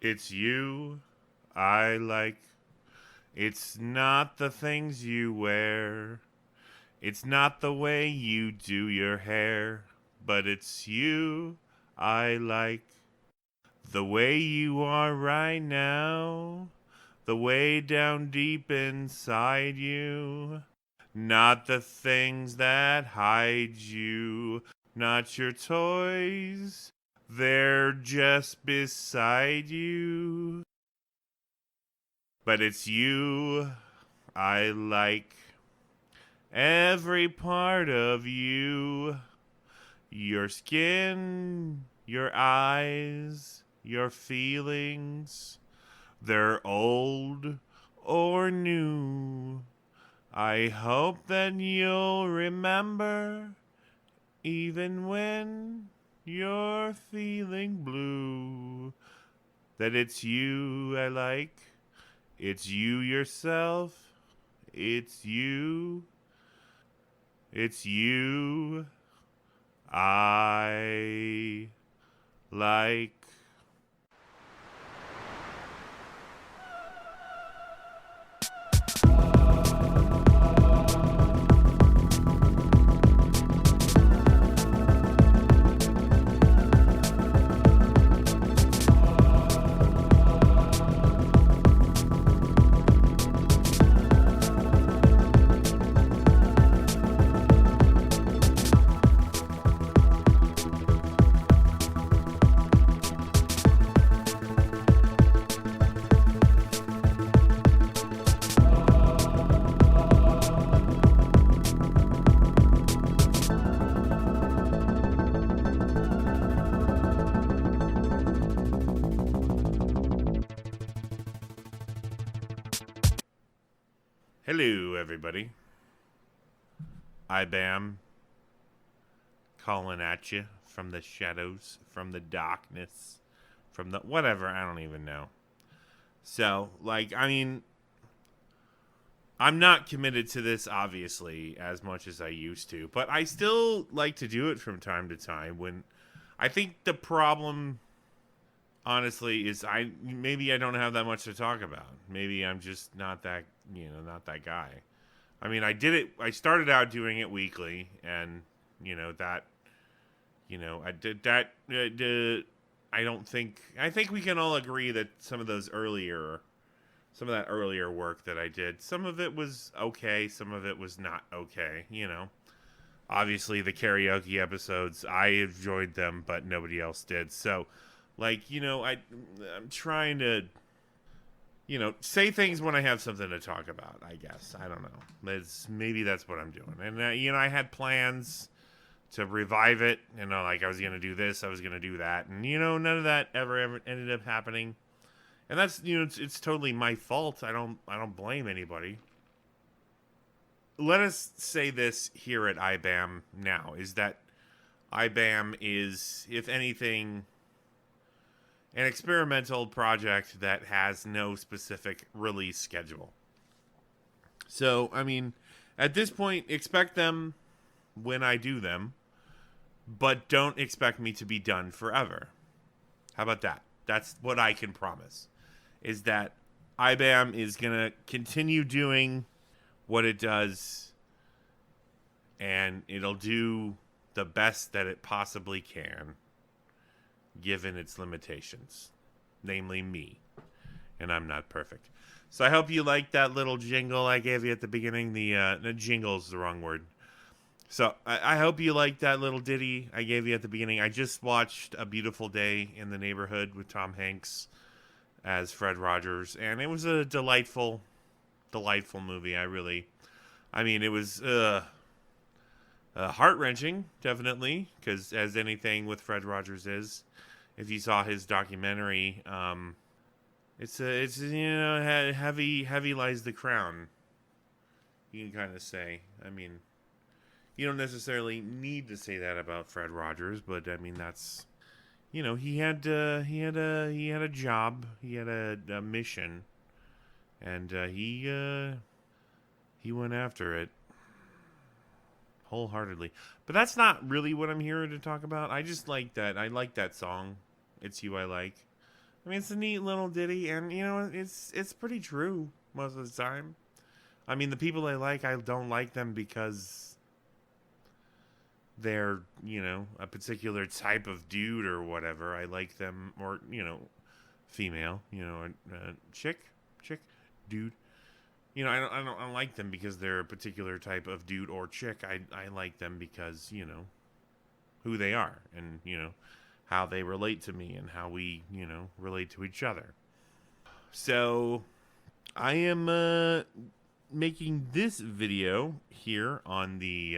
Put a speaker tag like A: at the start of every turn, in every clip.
A: It's you I like. It's not the things you wear. It's not the way you do your hair. But it's you I like. The way you are right now. The way down deep inside you. Not the things that hide you. Not your toys. They're just beside you. But it's you I like. Every part of you. Your skin, your eyes, your feelings. They're old or new. I hope that you'll remember, even when you're feeling blue, that it's you I like. It's you yourself. It's you. It's you I like. Hello, everybody. I Bam calling at you from the shadows, from the darkness, from the whatever. I don't even know. So, I'm not committed to this, obviously, as much as I used to, but I still like to do it from time to time when I think the problem, honestly, is maybe I don't have that much to talk about. Maybe I'm just not that, not that guy. I mean, I started out doing it weekly, and, that, I did that. I think we can all agree that some of that earlier work that I did, some of it was okay, some of it was not okay. Obviously, the karaoke episodes, I enjoyed them, but nobody else did. So, I'm trying to, say things when I have something to talk about, I guess. I don't know. Maybe that's what I'm doing. And, I had plans to revive it. Like I was going to do this, I was going to do that. And, none of that ever ended up happening. And that's, it's totally my fault. I don't blame anybody. Let us say this here at IBAM now is that IBAM is, if anything, an experimental project that has no specific release schedule. So, I mean, at this point, expect them when I do them, but don't expect me to be done forever. How about that? That's what I can promise. Is that IBAM is going to continue doing what it does, and it'll do the best that it possibly can, given its limitations, namely me. And I'm not perfect. So I hope you liked that little jingle I gave you at the beginning. The jingle is the wrong word. So I hope you liked that little ditty I gave you at the beginning. I just watched A Beautiful Day in the Neighborhood with Tom Hanks as Fred Rogers, and it was a delightful movie. I mean, it was heart wrenching, definitely, because as anything with Fred Rogers is, if you saw his documentary, it's heavy lies the crown. You can kind of say. I mean, you don't necessarily need to say that about Fred Rogers, but I mean that's, he had a job, he had a mission, and he went after it wholeheartedly. But that's not really what I'm here to talk about. I just like that. I like that song. It's You I Like. I mean, it's a neat little ditty, and you know, it's pretty true most of the time. I mean, the people I don't like them because they're, you know, a particular type of dude or whatever. I like them, or, you know, female, you know, chick, dude. You know, I don't like them because they're a particular type of dude or chick. I like them because, you know, who they are and, you know, how they relate to me and how we, you know, relate to each other. So, I am making this video here on the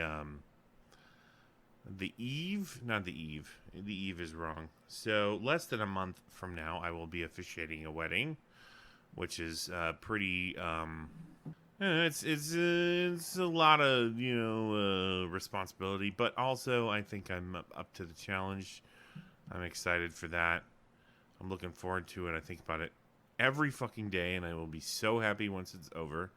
A: eve, not the eve. The eve is wrong. So less than a month from now, I will be officiating a wedding, which is pretty. It's a lot of, you know, responsibility, but also I think I'm up to the challenge. I'm excited for that. I'm looking forward to it. I think about it every fucking day, and I will be so happy once it's over,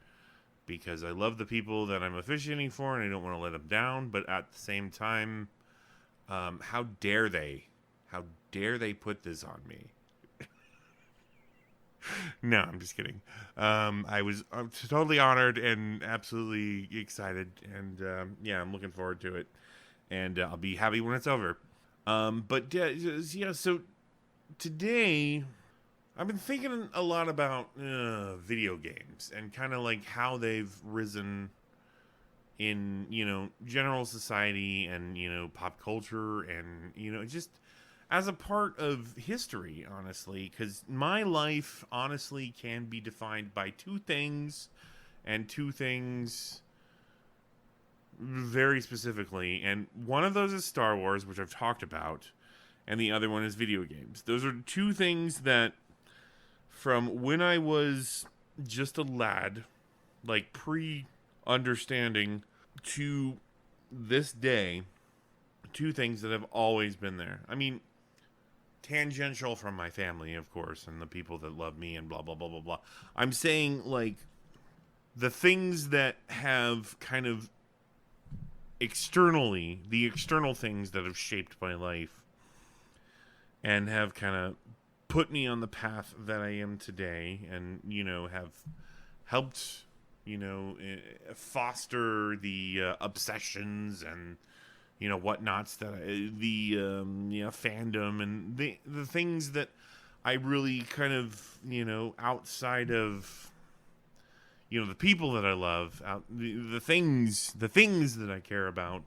A: because I love the people that I'm officiating for, and I don't want to let them down. But at the same time, how dare they? How dare they put this on me? No, I'm just kidding. I'm totally honored and absolutely excited, and yeah, I'm looking forward to it, and I'll be happy when it's over. But yeah, so today I've been thinking a lot about video games and kind of like how they've risen in, you know, general society and, you know, pop culture and, you know, just as a part of history, honestly, because my life honestly can be defined by two things, and two things very specifically. And one of those is Star Wars, which I've talked about, and the other one is video games. Those are two things that from when I was just a lad, like pre-understanding, to this day, two things that have always been there. I mean, tangential from my family, of course, and the people that love me and blah, blah, blah, blah, blah. I'm saying, like, the things that have kind of externally, the external things that have shaped my life and have kind of put me on the path that I am today, and, you know, have helped, you know, foster the obsessions and, you know, whatnots that the you know, fandom and the things that I really kind of, you know, outside of, you know, the people that I love, the things that I care about,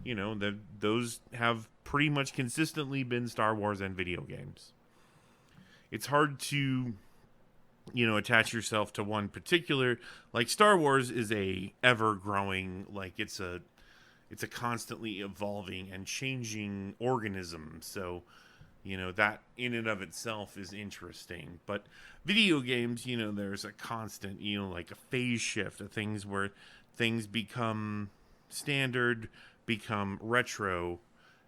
A: you know, that those have pretty much consistently been Star Wars and video games. It's hard to, you know, attach yourself to one particular, like Star Wars is a ever growing, like it's a constantly evolving and changing organism. So, you know, that in and of itself is interesting. But video games, you know, there's a constant, you know, like a phase shift of things where things become standard, become retro,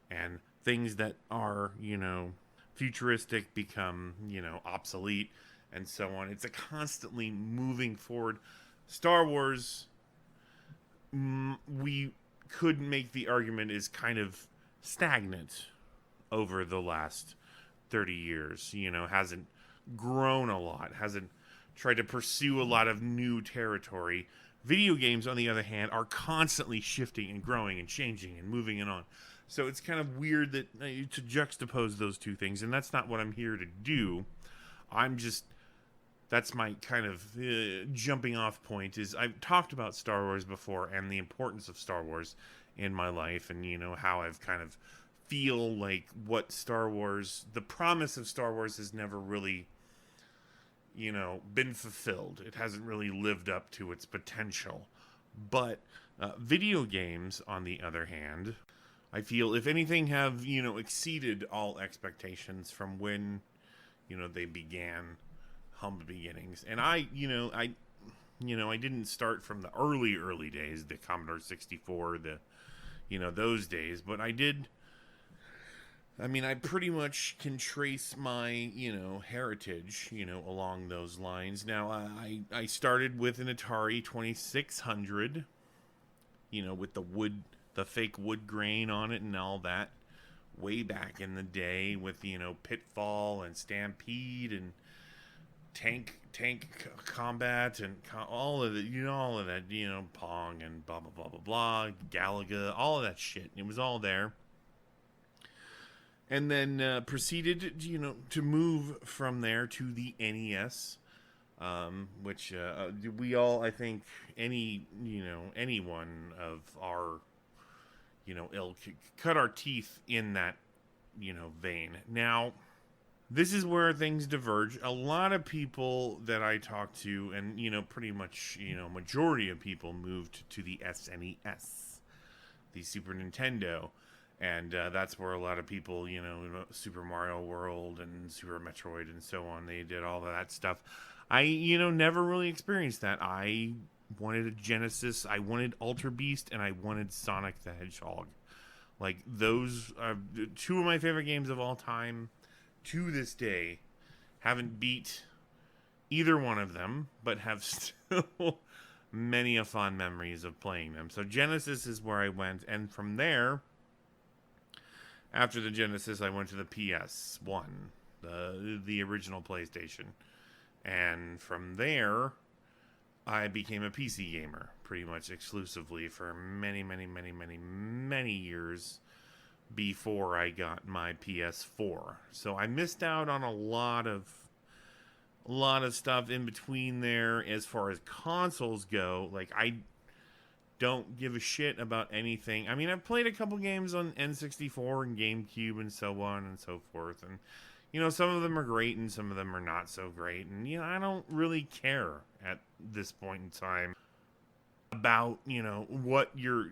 A: and things that are, you know, futuristic become, you know, obsolete, and so on. It's a constantly moving forward. Star Wars, we could make the argument, is kind of stagnant over the last 30 years. You know, hasn't grown a lot, hasn't tried to pursue a lot of new territory. Video games, on the other hand, are constantly shifting and growing and changing and moving and on. So it's kind of weird that to juxtapose those two things, and that's not what I'm here to do. That's my kind of jumping off point. Is I've talked about Star Wars before and the importance of Star Wars in my life, and, you know, how I've kind of feel like what Star Wars, the promise of Star Wars, has never really, you know, been fulfilled. It hasn't really lived up to its potential. But video games, on the other hand, I feel, if anything, have, you know, exceeded all expectations from when, you know, they began, humble beginnings. And I didn't start from the early days, the Commodore 64, you know, those days, but I did. I mean, I pretty much can trace my, you know, heritage, you know, along those lines. Now, I started with an Atari 2600, you know, with the fake wood grain on it and all that, way back in the day with, Pitfall and Stampede and tank combat and all of it, all of that, Pong and blah blah blah blah blah, Galaga, all of that shit. It was all there. And then proceeded, to move from there to the NES, which we all, I think, anyone of our, ilk cut our teeth in that, vein. Now, this is where things diverge. A lot of people that I talk to, and, pretty much, majority of people moved to the SNES, the Super Nintendo. And that's where a lot of people, Super Mario World and Super Metroid and so on, they did all of that stuff. I, never really experienced that. I wanted a Genesis, I wanted Ultra Beast, and I wanted Sonic the Hedgehog. Like, those are two of my favorite games of all time. To this day, haven't beat either one of them, but have still many a fond memories of playing them. So Genesis is where I went, and from there, after the Genesis, I went to the PS1, the original PlayStation. And from there, I became a PC gamer, pretty much exclusively for many, many, many, many, many years before I got my PS4. So I missed out on a lot of stuff in between there as far as consoles go. Like, I don't give a shit about anything. I mean, I've played a couple games on N64 and GameCube and so on and so forth. And, some of them are great and some of them are not so great. And, I don't really care at this point in time about, what your,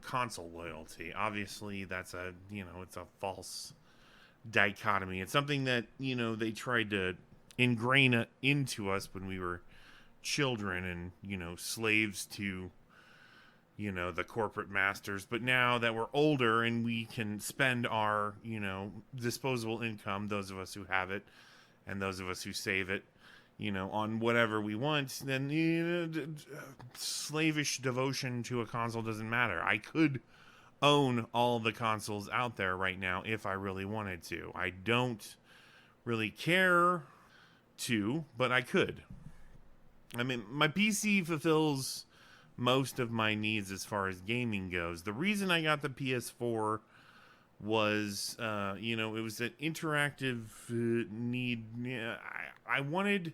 A: console loyalty. Obviously, that's it's a false dichotomy. It's something that, they tried to ingrain into us when we were children and, slaves to, the corporate masters. But now that we're older and we can spend our, disposable income, those of us who have it and those of us who save it, on whatever we want, then slavish devotion to a console doesn't matter. I could own all the consoles out there right now if I really wanted to. I don't really care to, but I could. I mean, my PC fulfills most of my needs as far as gaming goes. The reason I got the PS4 was, it was an interactive need. I wanted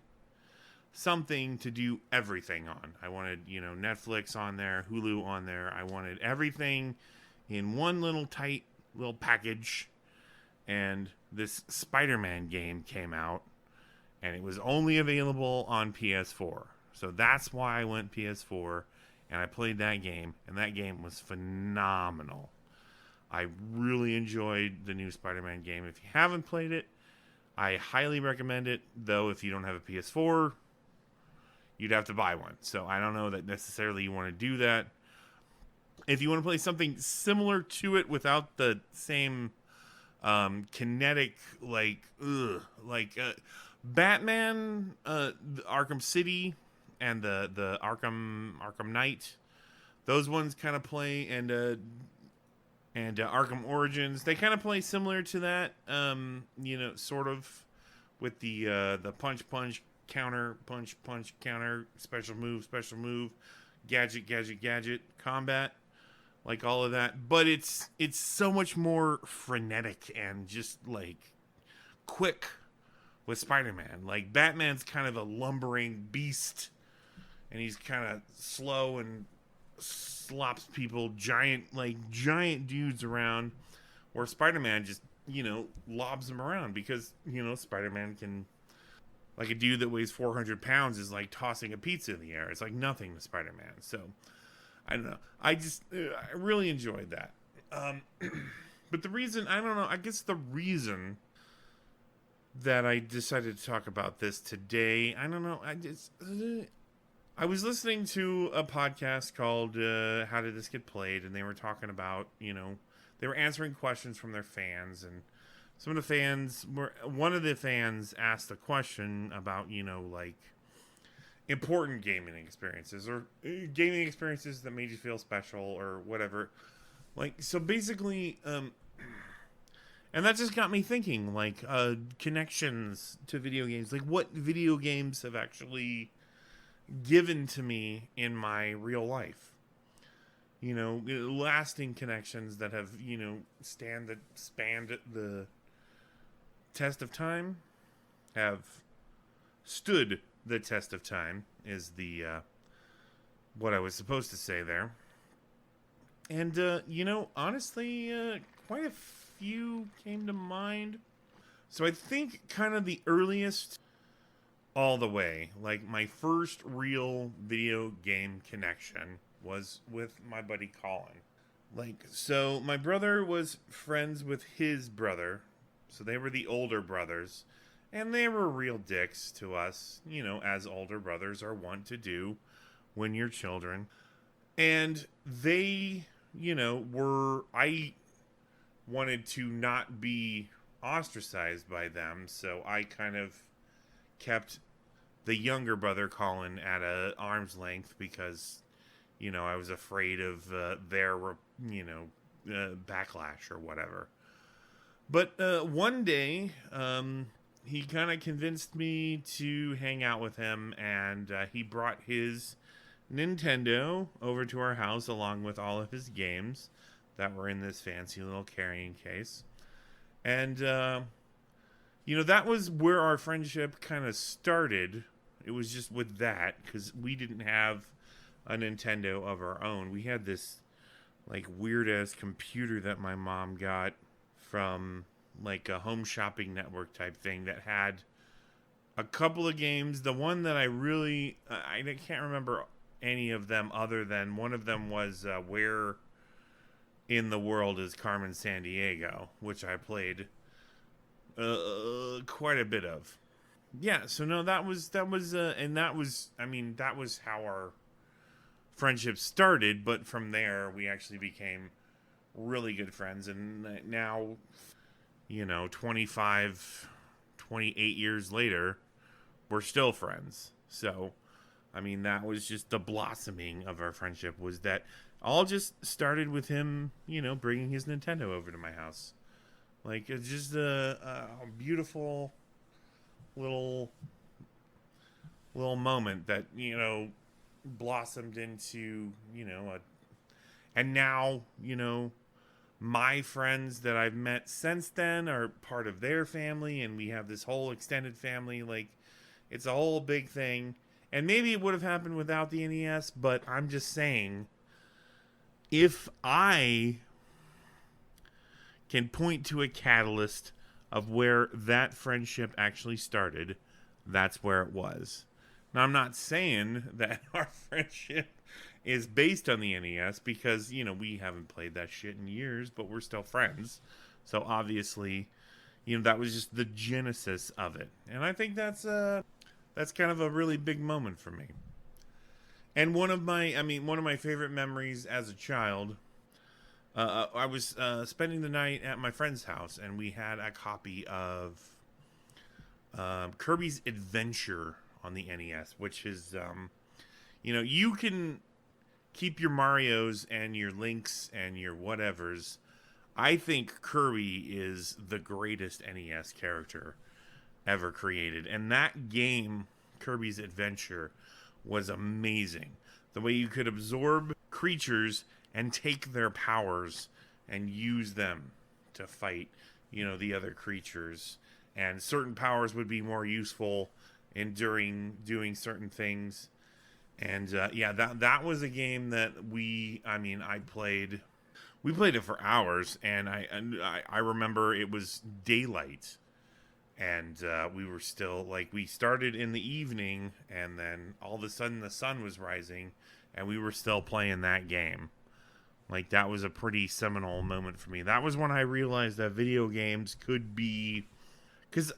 A: something to do everything on. I wanted, Netflix on there, Hulu on there. I wanted everything in one little tight little package. And this Spider-Man game came out, and it was only available on PS4. So that's why I went PS4. And I played that game, and that game was phenomenal. I really enjoyed the new Spider-Man game. If you haven't played it, I highly recommend it. Though, if you don't have a PS4, you'd have to buy one. So I don't know that necessarily you want to do that. If you want to play something similar to it without the same kinetic, Batman, Arkham City, and the Arkham Knight, those ones kind of play, and Arkham Origins, they kind of play similar to that, sort of, with the punch counter, punch counter, special move, gadget combat, like all of that. But it's so much more frenetic and just like quick with Spider-Man. Like, Batman's kind of a lumbering beast, and he's kind of slow and slops people, giant dudes around, where Spider-Man just, lobs them around because, Spider-Man can, like, a dude that weighs 400 pounds is like tossing a pizza in the air. It's like nothing to Spider-Man. So, I don't know. I really enjoyed that. But the reason, I guess the reason that I decided to talk about this today, I was listening to a podcast called How Did This Get Played, and they were talking about, they were answering questions from their fans, and one of the fans asked a question about, important gaming experiences, or gaming experiences that made you feel special, or whatever. Like, so basically, And that just got me thinking, like, connections to video games. Like, what video games have actually given to me in my real life? You know, lasting connections that have, spanned the test of time, have stood the test of time, is the, what I was supposed to say there. And, honestly, quite a few came to mind. So I think kind of the earliest all the way, like my first real video game connection was with my buddy Colin. Like, so my brother was friends with his brother. So they were the older brothers. And they were real dicks to us, as older brothers are wont to do when you're children. And they, I wanted to not be ostracized by them, so I kind of kept the younger brother Colin at a arm's length because I was afraid of their backlash or whatever. But one day he kind of convinced me to hang out with him, and he brought his Nintendo over to our house along with all of his games that were in this fancy little carrying case. And, that was where our friendship kind of started. It was just with that, because we didn't have a Nintendo of our own. We had this, like, weird-ass computer that my mom got from, like, a home shopping network type thing that had a couple of games. The one that I can't remember any of them other than one of them was Where in the World is Carmen Sandiego, which I played quite a bit of. Yeah, so no, that was how our friendship started, but from there we actually became really good friends, and now 28 years later we're still friends. So that was just the blossoming of our friendship, was that all just started with him, bringing his Nintendo over to my house. Like, it's just a beautiful little moment that, blossomed into, and now, my friends that I've met since then are part of their family, and we have this whole extended family. Like, it's a whole big thing. And maybe it would have happened without the NES, but I'm just saying, if I can point to a catalyst of where that friendship actually started, that's where it was. Now, I'm not saying that our friendship is based on the NES, because, we haven't played that shit in years, but we're still friends. So, obviously, that was just the genesis of it. And I think that's kind of a really big moment for me. And one of my favorite memories as a child, I was spending the night at my friend's house, and we had a copy of Kirby's Adventure on the NES, which is, you can keep your Marios and your Links and your whatevers. I think Kirby is the greatest NES character ever created. And that game, Kirby's Adventure, was amazing. The way you could absorb creatures and take their powers and use them to fight, the other creatures. And certain powers would be more useful in doing certain things. And that was a game that I played. We played it for hours, and I remember it was daylight. And we were still, like, we started in the evening, and then all of a sudden the sun was rising, and we were still playing that game. Like, that was a pretty seminal moment for me. That was when I realized that video games could be... Because,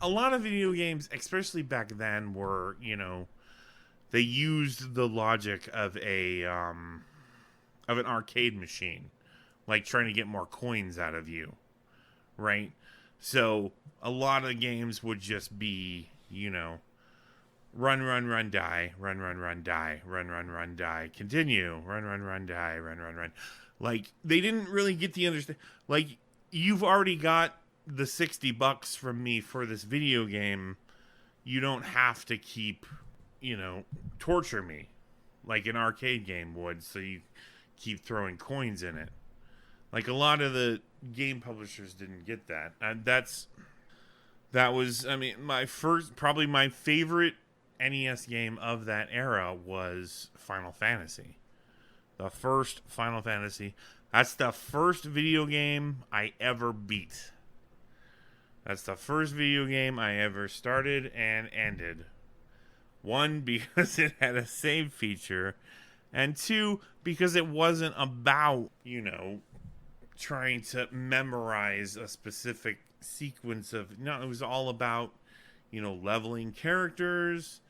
A: a lot of video games, especially back then, were, they used the logic of an arcade machine. Like, trying to get more coins out of you. Right? So, a lot of games would just be, run, run, run, die, run, run, run, die, run, run, run, die, continue, run, run, run, die, run, run, run. Like, they didn't really get the understand. Like, you've already got the $60 from me for this video game. You don't have to keep, torture me like an arcade game would, so you keep throwing coins in it. Like a lot of the game publishers didn't get that. And that was, I mean, probably my favorite NES game of that era was Final Fantasy. The first Final Fantasy. That's the first video game I ever beat. That's the first video game I ever started and ended. One, because it had a save feature. And two, because it wasn't about, trying to memorize a specific sequence of. No, it was all about, leveling characters,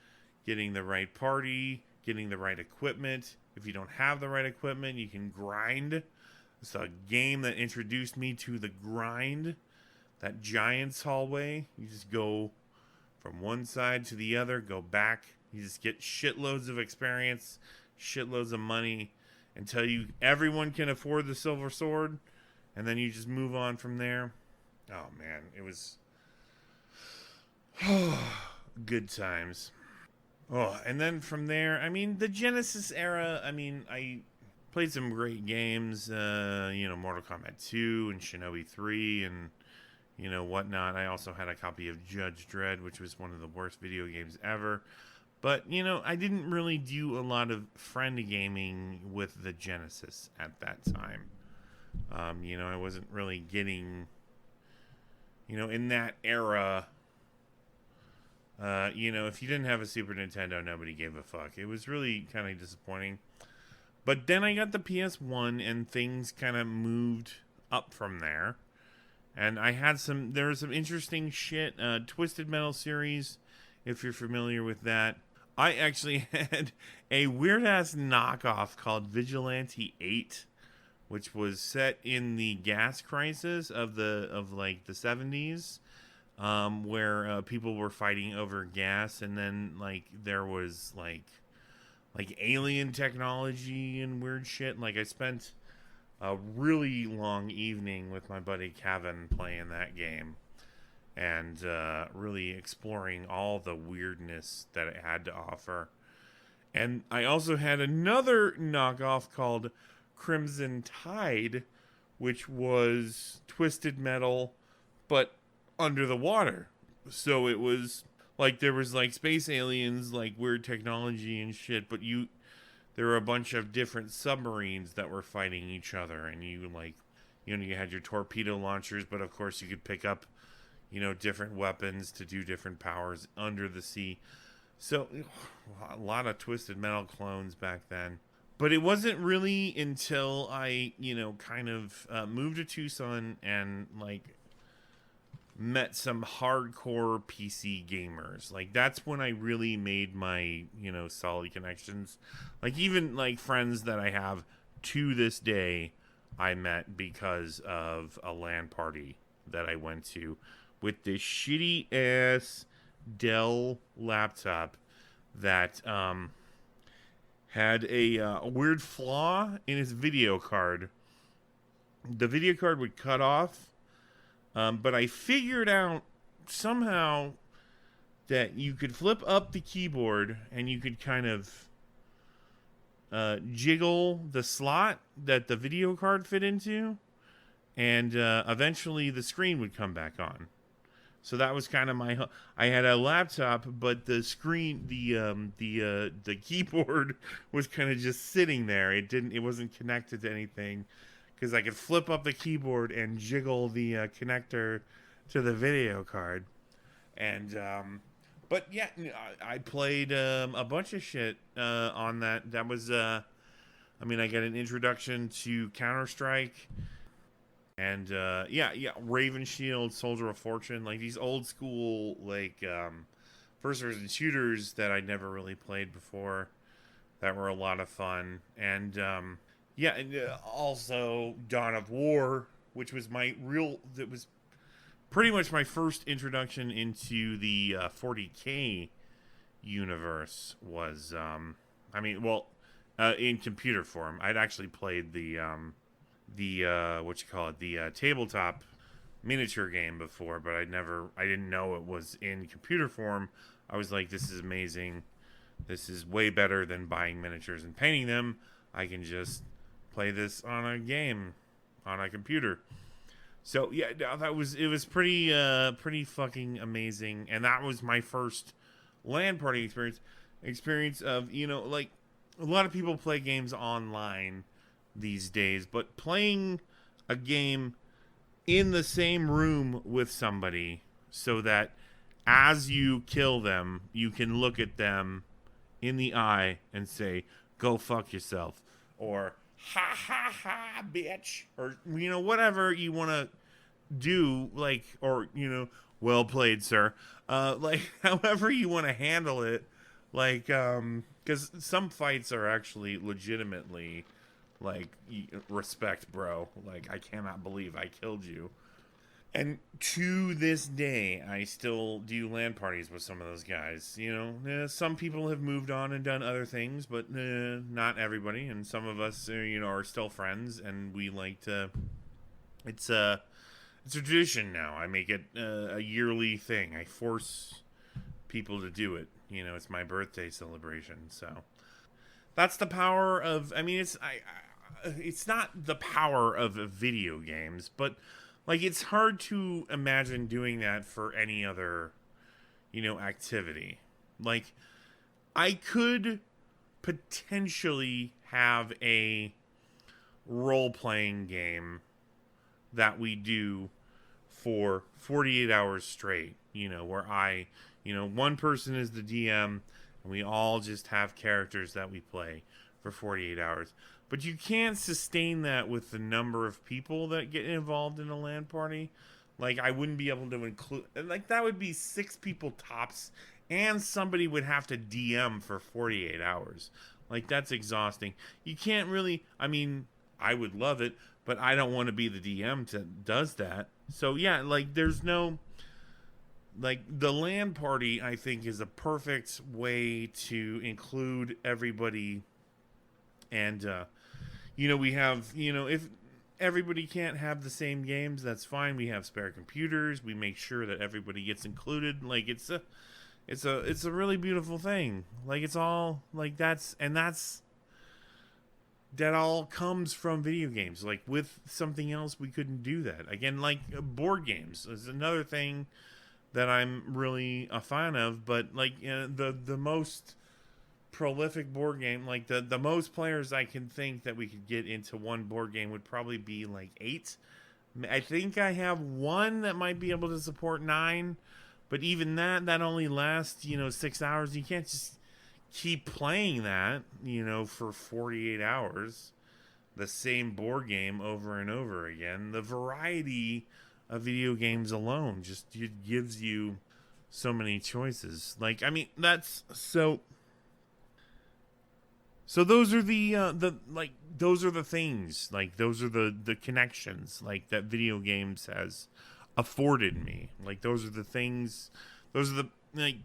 A: getting the right party, getting the right equipment. If you don't have the right equipment, you can grind. It's a game that introduced me to the grind. That Giants hallway, you just go from one side to the other, go back. You just get shitloads of experience, shitloads of money, until everyone can afford the silver sword, and then you just move on from there. Oh man, it was good times. Oh, and then from there, I mean, the Genesis era, I mean, I played some great games, Mortal Kombat 2 and Shinobi 3 and whatnot. I also had a copy of Judge Dredd, which was one of the worst video games ever. But, I didn't really do a lot of friend gaming with the Genesis at that time. I wasn't really getting, in that era, if you didn't have a Super Nintendo, nobody gave a fuck. It was really kind of disappointing. But then I got the PS1 and things kind of moved up from there. And there was some interesting shit. Twisted Metal series, if you're familiar with that. I actually had a weird-ass knockoff called Vigilante 8, which was set in the gas crisis of the 70s, where people were fighting over gas, and then, there was, alien technology and weird shit. I spent a really long evening with my buddy Kevin playing that game and really exploring all the weirdness that it had to offer. And I also had another knockoff called Crimson Tide, which was Twisted Metal, but under the water. So it was there was space aliens, weird technology and shit, but there were a bunch of different submarines that were fighting each other, and you had your torpedo launchers, but of course you could pick up, different weapons to do different powers under the sea. So a lot of Twisted Metal clones back then. But it wasn't really until I, kind of moved to Tucson and met some hardcore PC gamers. That's when I really made my, solid connections. Even friends that I have to this day, I met because of a LAN party that I went to with this shitty ass Dell laptop that had a weird flaw in its video card. The video card would cut off. But I figured out somehow that you could flip up the keyboard and you could kind of jiggle the slot that the video card fit into, and eventually the screen would come back on. So that was kind of I had a laptop, but the screen, the keyboard was kind of just sitting there. It wasn't connected to anything, because I could flip up the keyboard and jiggle the connector to the video card. And, but yeah, I played a bunch of shit on that. That was, I got an introduction to Counter-Strike. And, Raven Shield, Soldier of Fortune. These old school, first-person shooters that I'd never really played before that were a lot of fun. And, and also Dawn of War, which was that was pretty much my first introduction into the 40K universe in computer form. I'd actually played the the tabletop miniature game before, but I didn't know it was in computer form. I was like, this is amazing. This is way better than buying miniatures and painting them. I can just play this on a game on a computer. So yeah, it was pretty fucking amazing, and that was my first LAN party experience of, like, a lot of people play games online these days, but playing a game in the same room with somebody so that as you kill them, you can look at them in the eye and say, "Go fuck yourself," or "Ha ha ha, bitch," or whatever you want to do, like, or well played, sir. Like, however you want to handle it, like, because some fights are actually legitimately like, respect, bro. Like, I cannot believe I killed you. And to this day, I still do LAN parties with some of those guys. Some people have moved on and done other things, but not everybody. And some of us, are still friends, and we like to. It's a tradition now. I make it a yearly thing. I force people to do it. It's my birthday celebration. So that's the power of. I mean, it's not the power of video games, but, like, it's hard to imagine doing that for any other, activity. Like, I could potentially have a role-playing game that we do for 48 hours straight, where one person is the DM, and we all just have characters that we play for 48 hours. But you can't sustain that with the number of people that get involved in a LAN party. Like, I wouldn't be able to include... Like, that would be 6 people tops, and somebody would have to DM for 48 hours. Like, that's exhausting. You can't really... I mean, I would love it, but I don't want to be the DM that does that. So, yeah, like, there's no... Like, the LAN party, I think, is a perfect way to include everybody. And, we have, if everybody can't have the same games, that's fine. We have spare computers. We make sure that everybody gets included. Like, it's a really beautiful thing. Like, it's all, like, that all comes from video games. Like, with something else, we couldn't do that. Again, like, board games is another thing that I'm really a fan of. But, like, the most prolific board game, like, the most players I can think that we could get into one board game would probably be like 8. I think I have one that might be able to support 9, but even that only lasts 6 hours. You can't just keep playing that for 48 hours, the same board game over and over again. The variety of video games alone just gives you so many choices. Like, I mean, that's so those are those are the things, like, those are the connections, like, that video games has afforded me. Like, those are the things, those are the, like,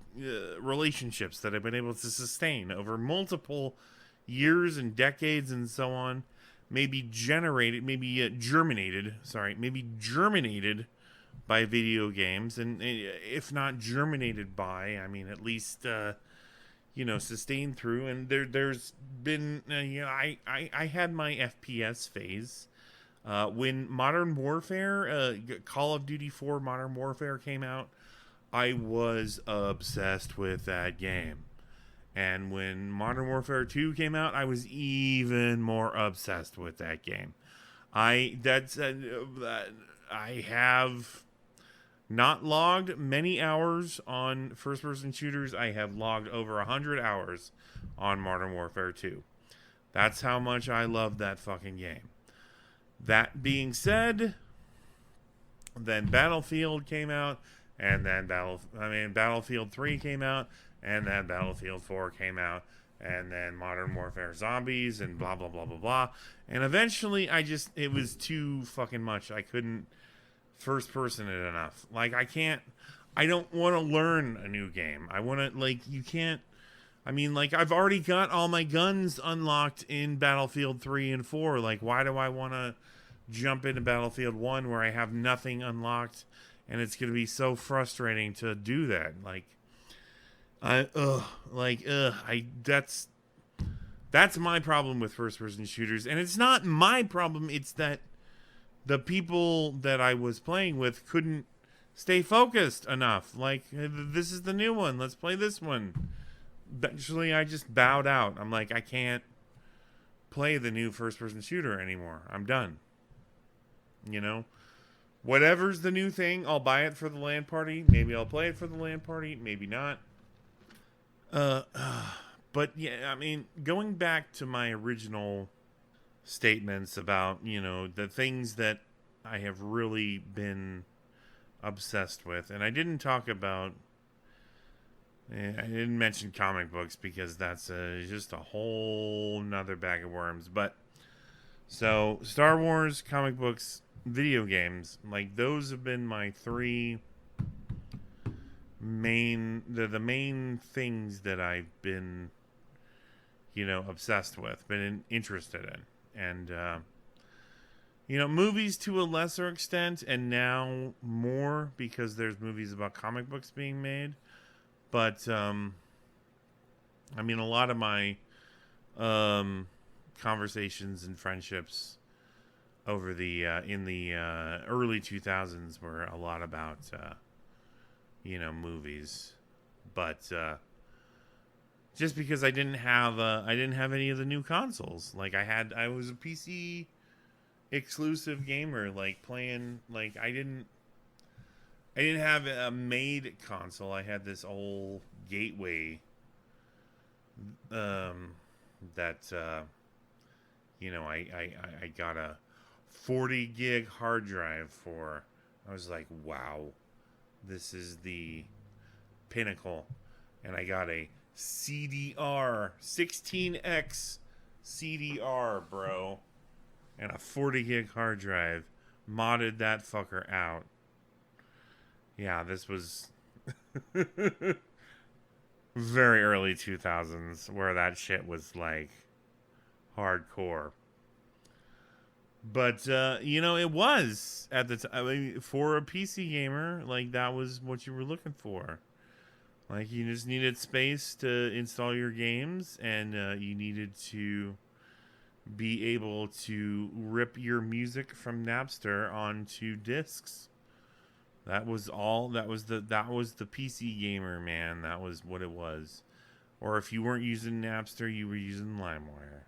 A: relationships that I've been able to sustain over multiple years and decades and so on. Maybe germinated by video games, and if not germinated by, I mean, at least sustained through. And there's been I had my FPS phase when Modern Warfare, Call of Duty 4 Modern Warfare came out. I was obsessed with that game. And when Modern Warfare 2 came out, I was even more obsessed with that game. I have not logged many hours on first-person shooters. I have logged over 100 hours on Modern Warfare 2. That's how much I love that fucking game. That being said, then Battlefield came out, and then Battlefield 3 came out, and then Battlefield 4 came out, and then Modern Warfare Zombies, and blah, blah, blah, blah, blah. And eventually, it was too fucking much. I couldn't first person it enough. Like, I don't want to learn a new game. I want to, like, you can't, I mean, like, I've already got all my guns unlocked in Battlefield 3 and 4. Like, why do I want to jump into Battlefield 1 where I have nothing unlocked, and it's going to be so frustrating to do that. That's my problem with first person shooters, and it's not my problem, it's that the people that I was playing with couldn't stay focused enough. Like, this is the new one, let's play this one. Eventually I just bowed out. I'm like, I can't play the new first person shooter anymore. I'm done. You know? Whatever's the new thing, I'll buy it for the LAN party. Maybe I'll play it for the LAN party, maybe not. But yeah, I mean, going back to my original statements about, the things that I have really been obsessed with, and I didn't talk about, I didn't mention comic books because that's just a whole nother bag of worms. But so Star Wars, comic books, video games, like those have been my three the main things that I've been, obsessed with, been interested in. And movies to a lesser extent, and now more because there's movies about comic books being made. But I mean, a lot of my conversations and friendships over the in the early 2000s were a lot about movies. But just because I didn't have any of the new consoles. Like I was a PC exclusive gamer, like playing, like I didn't have a made console. I had this old Gateway that I got a 40 gig hard drive for. I was like, wow, this is the pinnacle. And I got a CDR 16X CDR, bro, and a 40 gig hard drive. Modded that fucker out. Yeah, this was very early 2000s where that shit was like hardcore. But it was at the time. I mean, for a PC gamer, like that was what you were looking for. Like, you just needed space to install your games, and you needed to be able to rip your music from Napster onto discs. That was all. That was the PC gamer, man. That was what it was. Or if you weren't using Napster, you were using LimeWire.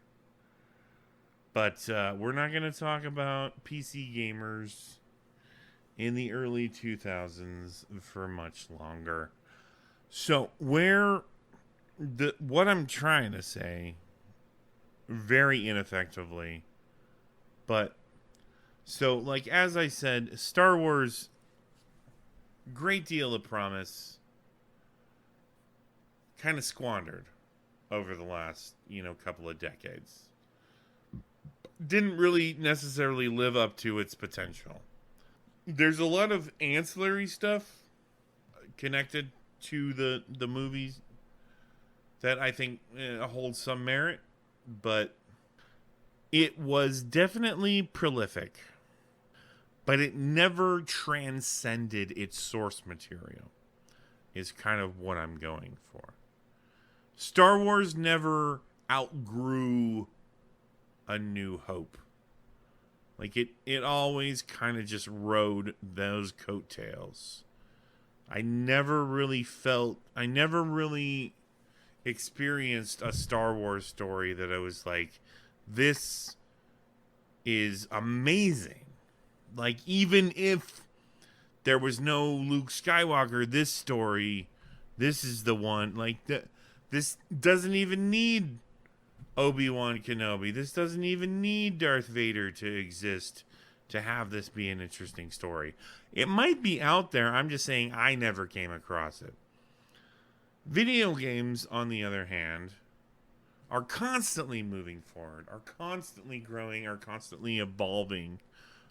A: But we're not going to talk about PC gamers in the early 2000s for much longer. So what I'm trying to say, very ineffectively, but so like as I said, Star Wars, great deal of promise, kind of squandered over the last couple of decades. Didn't really necessarily live up to its potential. There's a lot of ancillary stuff connected to the movies that I think holds some merit, but it was definitely prolific, but it never transcended its source material, is kind of what I'm going for. Star Wars never outgrew A New Hope. Like it always kind of just rode those coattails. I never really experienced a Star Wars story that I was like, this is amazing. Like, even if there was no Luke Skywalker, this is the one. Like, this doesn't even need Obi-Wan Kenobi. This doesn't even need Darth Vader to exist to have this be an interesting story. It might be out there. I'm just saying I never came across it. Video games, on the other hand, are constantly moving forward, are constantly growing, are constantly evolving,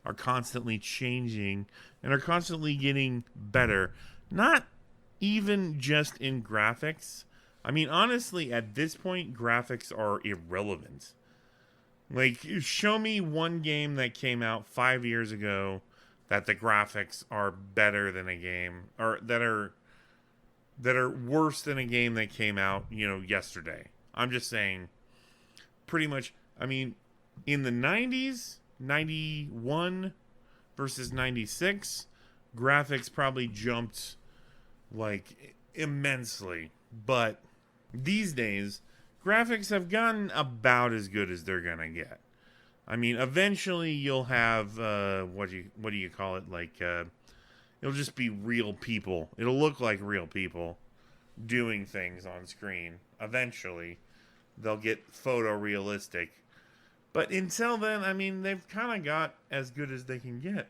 A: are constantly changing, and are constantly getting better. Not even just in graphics. I mean, honestly, at this point, graphics are irrelevant. Like, show me one game that came out 5 years ago that the graphics are better than a game, or that are worse than a game that came out, yesterday. I'm just saying, pretty much. I mean, in the 90s, 91 versus 96, graphics probably jumped like immensely. But these days, graphics have gotten about as good as they're gonna get. I mean, eventually you'll have what do you call it? Like it'll just be real people. It'll look like real people doing things on screen. Eventually, they'll get photorealistic. But until then, I mean, they've kind of got as good as they can get.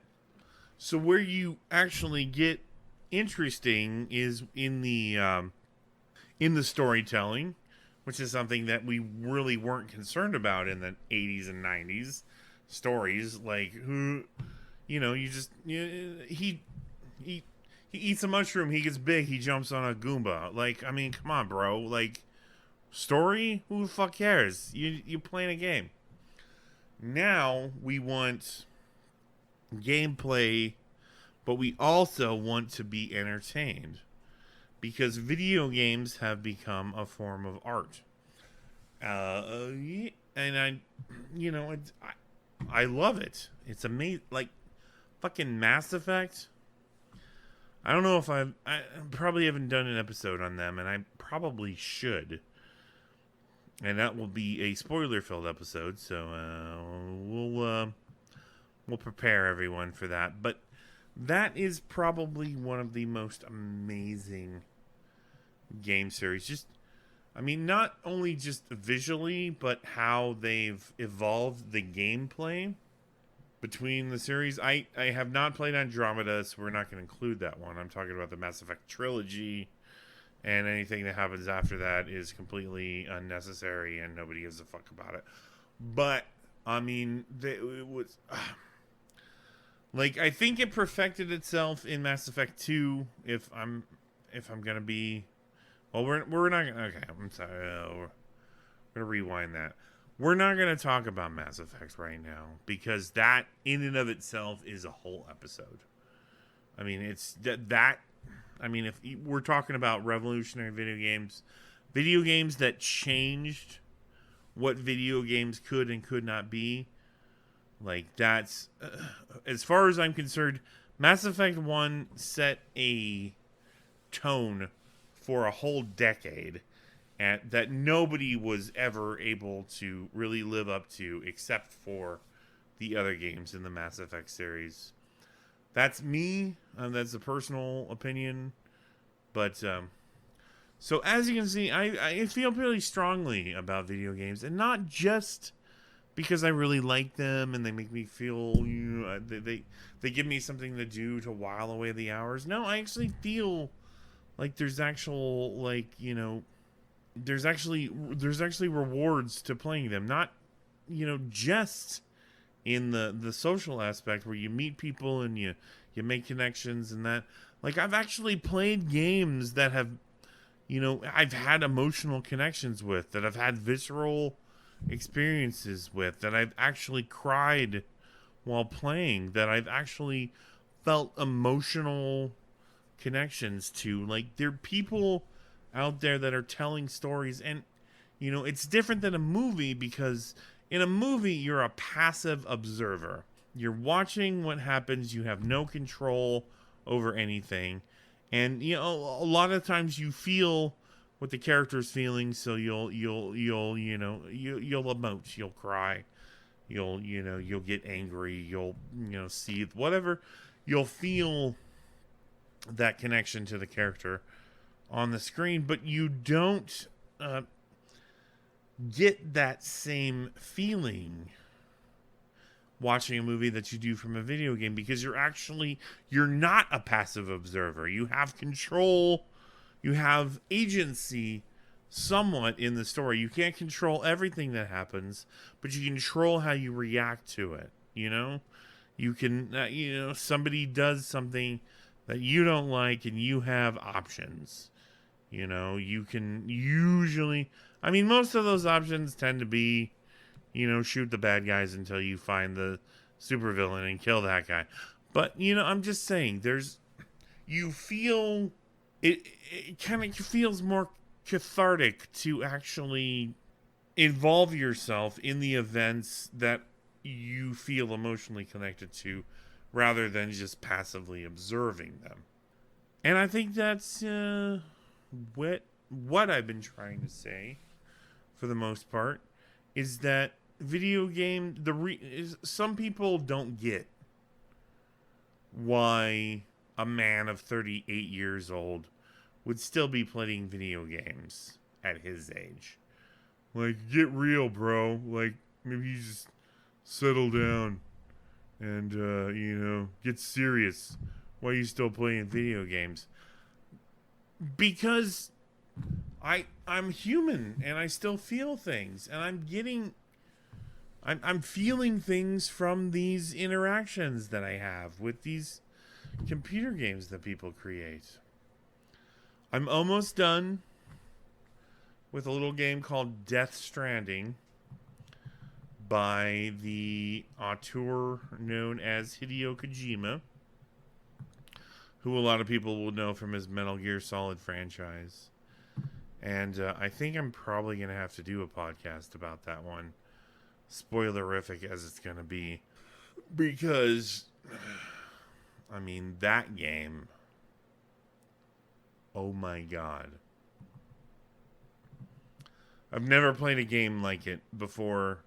A: So where you actually get interesting is in the storytelling, which is something that we really weren't concerned about in the 80s and 90s. Stories like who, he eats a mushroom, he gets big, he jumps on a Goomba. Like, I mean, come on, bro. Like, story? Who the fuck cares? You playing a game. Now we want gameplay, but we also want to be entertained, because video games have become a form of art. And I love it. It's amazing. Like, fucking Mass Effect. I don't know if I probably haven't done an episode on them, and I probably should. And that will be a spoiler-filled episode, so we'll prepare everyone for that. But that is probably one of the most amazing game series. Just, I mean, not only just visually, but how they've evolved the gameplay between the series. I have not played Andromeda, so we're not going to include that one. I'm talking about the Mass Effect trilogy, and anything that happens after that is completely unnecessary, and nobody gives a fuck about it. But, I mean, it was... like, I think it perfected itself in Mass Effect 2, if I'm going to be... Well, we're not going to... Okay, I'm sorry. We're going to rewind that. We're not going to talk about Mass Effect right now, because that, in and of itself, is a whole episode. I mean, it's that... I mean, if we're talking about revolutionary video games that changed what video games could and could not be, like, that's... as far as I'm concerned, Mass Effect 1 set a tone for a whole decade, and that nobody was ever able to really live up to, except for the other games in the Mass Effect series. That's me. That's a personal opinion. But, so as you can see, I feel pretty strongly about video games, and not just because I really like them and they make me feel, they give me something to do to while away the hours. No, I actually feel like there's actual, like, there's actually rewards to playing them. Not, just in the social aspect where you meet people and you make connections and that. Like, I've actually played games that have, I've had emotional connections with, that I've had visceral experiences with, that I've actually cried while playing, that I've actually felt emotional connections to. Like, there are people out there that are telling stories, and, it's different than a movie, because in a movie, you're a passive observer. You're watching what happens. You have no control over anything. And, a lot of times you feel what the character's feeling, so you'll emote, you'll cry, you'll get angry, you'll, seethe, whatever. You'll feel that connection to the character on the screen, but you don't get that same feeling watching a movie that you do from a video game, because you're not a passive observer. You have control, you have agency somewhat in the story. You can't control everything that happens, but you control how you react to it. You can, somebody does something that you don't like, and you have options. You can usually, I mean, most of those options tend to be, shoot the bad guys until you find the supervillain and kill that guy. But, I'm just saying, you feel, it kind of feels more cathartic to actually involve yourself in the events that you feel emotionally connected to rather than just passively observing them. And I think that's what I've been trying to say for the most part is that video game some people don't get why a man of 38 years old would still be playing video games at his age. Like, get real, bro. Like, maybe you just settle down and get serious. Why are you still playing video games? Because I'm human and I still feel things, and I'm feeling things from these interactions that I have with these computer games that people create. I'm almost done with a little game called Death Stranding by the auteur known as Hideo Kojima, who a lot of people will know from his Metal Gear Solid franchise. And I think I'm probably going to have to do a podcast about that one, spoilerific as it's going to be. Because, I mean, that game, oh my god. I've never played a game like it before,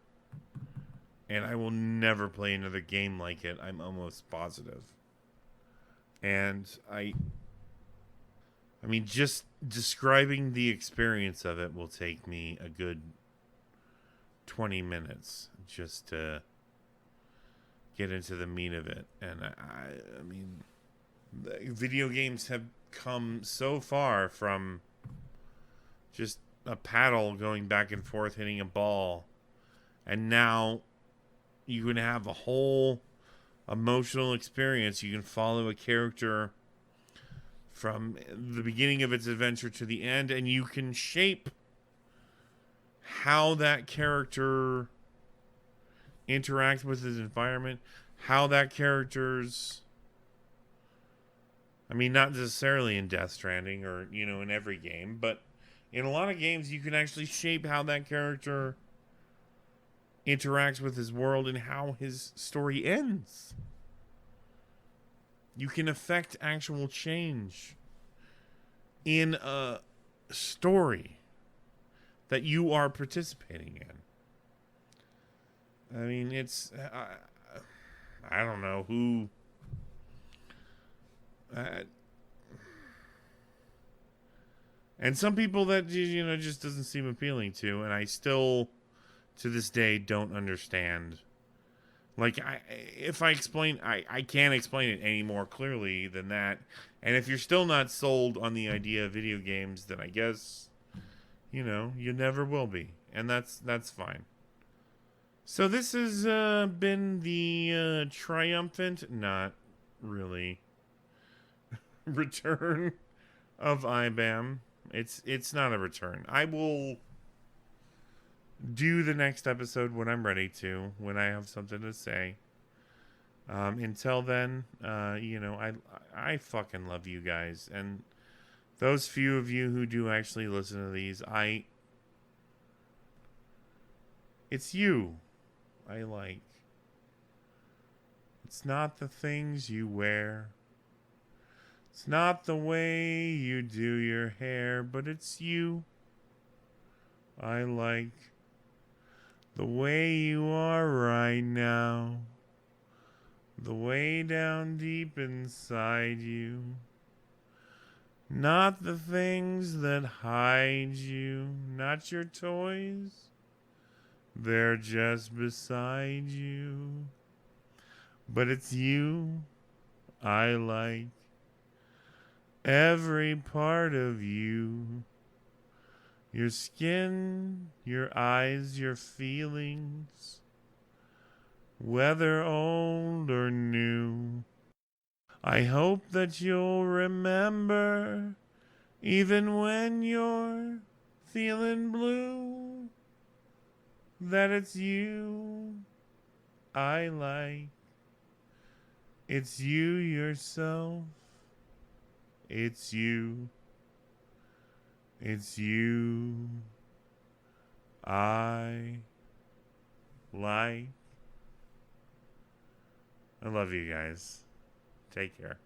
A: and I will never play another game like it, I'm almost positive. And I mean, just describing the experience of it will take me a good 20 minutes just to get into the meat of it. And I mean, video games have come so far from just a paddle going back and forth hitting a ball, and now you can have a whole emotional experience. You can follow a character from the beginning of its adventure to the end, and you can shape how that character interacts with his environment, how that character's, I mean, not necessarily in Death Stranding or, in every game, but in a lot of games you can actually shape how that character interacts with his world and how his story ends. You can affect actual change in a story that you are participating in. I mean, it's I don't know who and some people that just doesn't seem appealing to, and I still to this day don't understand. Like, if I explain, I can't explain it any more clearly than that. And if you're still not sold on the idea of video games, then I guess, you never will be. And that's fine. So this has been the triumphant, not really, return of IBAM. It's not a return. I will do the next episode when I'm ready to, when I have something to say. Until then, I fucking love you guys, and those few of you who do actually listen to these, it's you I like. It's not the things you wear, it's not the way you do your hair, but it's you I like. The way you are right now, the way down deep inside you. Not the things that hide you, not your toys, they're just beside you. But it's you I like, every part of you. Your skin, your eyes, your feelings, whether old or new. I hope that you'll remember, even when you're feeling blue. that it's you I like. It's you yourself. It's you. It's you I like. I love you guys. Take care.